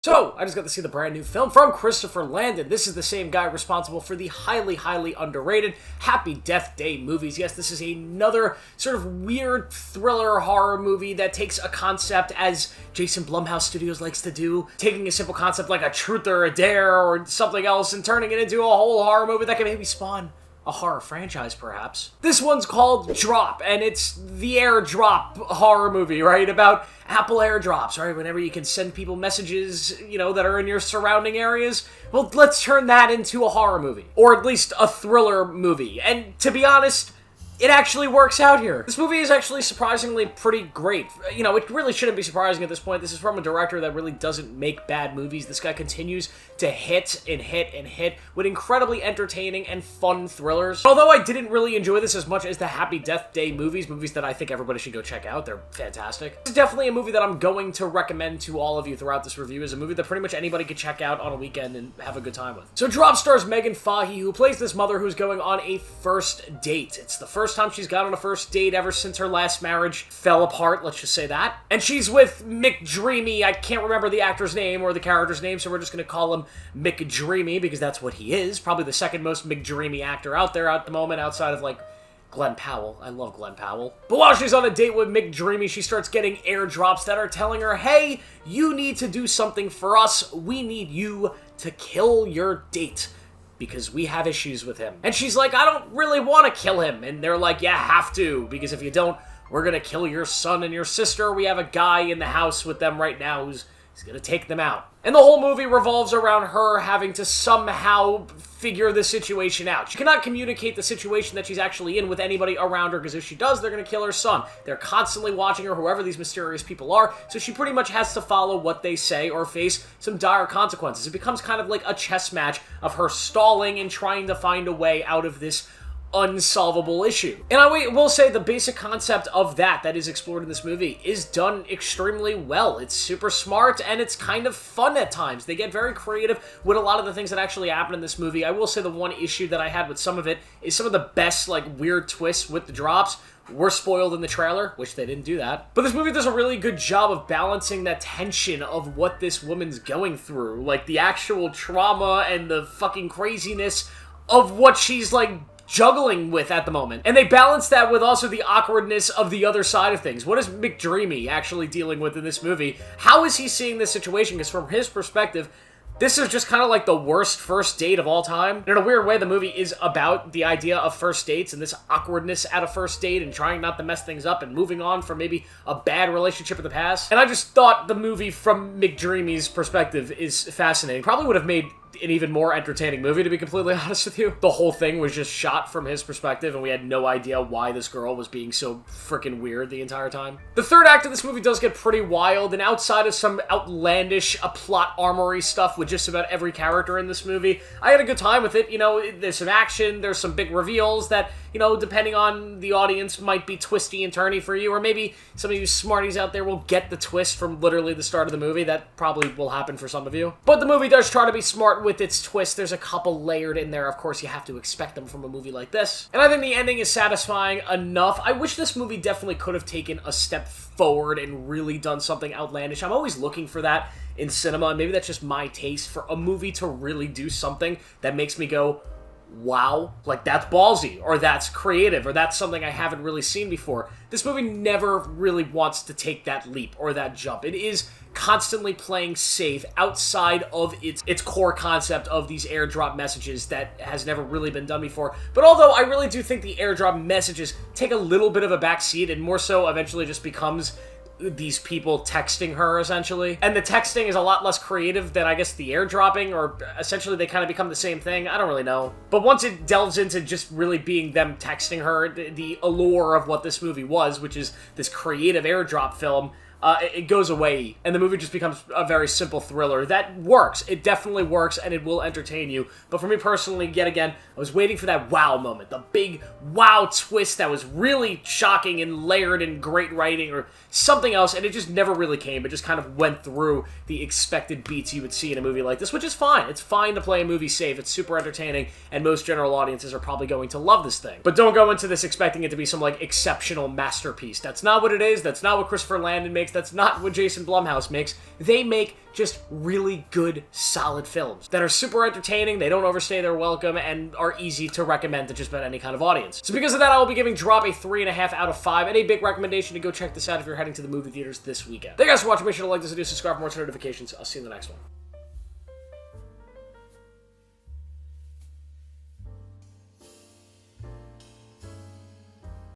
So, I just got to see the brand new film from Christopher Landon. This is the same guy responsible for the highly underrated Happy Death Day movies. Yes, this is another sort of weird thriller horror movie that takes a concept, as Jason Blumhouse Studios likes to do, taking a simple concept like a Truth or a Dare or something else and turning it into a whole horror movie that can maybe spawn a horror franchise, perhaps. This one's called Drop, and it's the airdrop horror movie, right? About Apple airdrops, right? Whenever you can send people messages, that are in your surrounding areas. Well, let's turn that into a horror movie. Or at least a thriller movie. And to be honest, it actually works out here. This movie is actually surprisingly pretty great. It really shouldn't be surprising at this point. This is from a director that really doesn't make bad movies. This guy continues to hit and hit and hit with incredibly entertaining and fun thrillers. Although I didn't really enjoy this as much as the Happy Death Day movies that I think everybody should go check out. They're fantastic. This is definitely a movie that I'm going to recommend to all of you throughout this review. It's a movie that pretty much anybody could check out on a weekend and have a good time with. So Drop stars Megan Fahey, who plays this mother who's going on a first date. It's the first time she's gone on a first date ever since her last marriage fell apart, let's just say that. And she's with McDreamy. I can't remember the actor's name or the character's name, so we're just going to call him McDreamy because that's what he is. Probably the second most McDreamy actor out there at the moment, outside of, Glenn Powell. I love Glenn Powell. But while she's on a date with McDreamy, she starts getting airdrops that are telling her, hey, you need to do something for us. We need you to kill your date, because we have issues with him. And she's like, I don't really want to kill him. And they're like, yeah, have to, because if you don't, we're gonna kill your son and your sister. We have a guy in the house with them right now who's gonna take them out. And the whole movie revolves around her having to somehow figure the situation out. She cannot communicate the situation that she's actually in with anybody around her, because if she does, they're going to kill her son. They're constantly watching her, whoever these mysterious people are, so she pretty much has to follow what they say or face some dire consequences. It becomes kind of like a chess match of her stalling and trying to find a way out of this unsolvable issue. And I will say the basic concept of that is explored in this movie is done extremely well. It's super smart and it's kind of fun at times. They get very creative with a lot of the things that actually happen in this movie. I will say the one issue that I had with some of it is some of the best weird twists with the drops were spoiled in the trailer, which they didn't do that. But this movie does a really good job of balancing that tension of what this woman's going through. The actual trauma and the fucking craziness of what she's juggling with at the moment. And they balance that with also the awkwardness of the other side of things. What is McDreamy actually dealing with in this movie? How is he seeing this situation? Because from his perspective, this is just kind of the worst first date of all time. And in a weird way, the movie is about the idea of first dates and this awkwardness at a first date and trying not to mess things up and moving on from maybe a bad relationship in the past. And I just thought the movie from McDreamy's perspective is fascinating. Probably would have made an even more entertaining movie, to be completely honest with you. The whole thing was just shot from his perspective, and we had no idea why this girl was being so freaking weird the entire time. The third act of this movie does get pretty wild, and outside of some outlandish plot armory stuff with just about every character in this movie, I had a good time with it. There's some action, there's some big reveals that, depending on the audience, might be twisty and turny for you, or maybe some of you smarties out there will get the twist from literally the start of the movie. That probably will happen for some of you. But the movie does try to be smart with its twist. There's a couple layered in there. Of course, you have to expect them from a movie like this. And I think the ending is satisfying enough. I wish this movie definitely could have taken a step forward and really done something outlandish. I'm always looking for that in cinema, and maybe that's just my taste, for a movie to really do something that makes me go, wow, that's ballsy, or that's creative, or that's something I haven't really seen before. This movie never really wants to take that leap or that jump. It is constantly playing safe outside of its core concept of these airdrop messages that has never really been done before. But although I really do think the airdrop messages take a little bit of a backseat, and more so eventually just becomes these people texting her, essentially. And the texting is a lot less creative than, I guess, the airdropping, or essentially they kind of become the same thing. I don't really know. But once it delves into just really being them texting her, the allure of what this movie was, which is this creative airdrop film, it goes away, and the movie just becomes a very simple thriller that works. It definitely works, and it will entertain you. But for me personally, yet again, I was waiting for that wow moment, the big wow twist that was really shocking and layered and great writing or something else, and it just never really came. It just kind of went through the expected beats you would see in a movie like this, which is fine. It's fine to play a movie safe. It's super entertaining, and most general audiences are probably going to love this thing. But don't go into this expecting it to be some, exceptional masterpiece. That's not what it is. That's not what Christopher Landon makes. makes. That's not what Jason Blumhouse makes. They make just really good, solid films that are super entertaining, they don't overstay their welcome, and are easy to recommend to just about any kind of audience. So because of that, I will be giving Drop a 3.5 out of 5, and a big recommendation to go check this out if you're heading to the movie theaters this weekend. Thank you guys for watching. Make sure to like this video, subscribe for more notifications. I'll see you in the next one.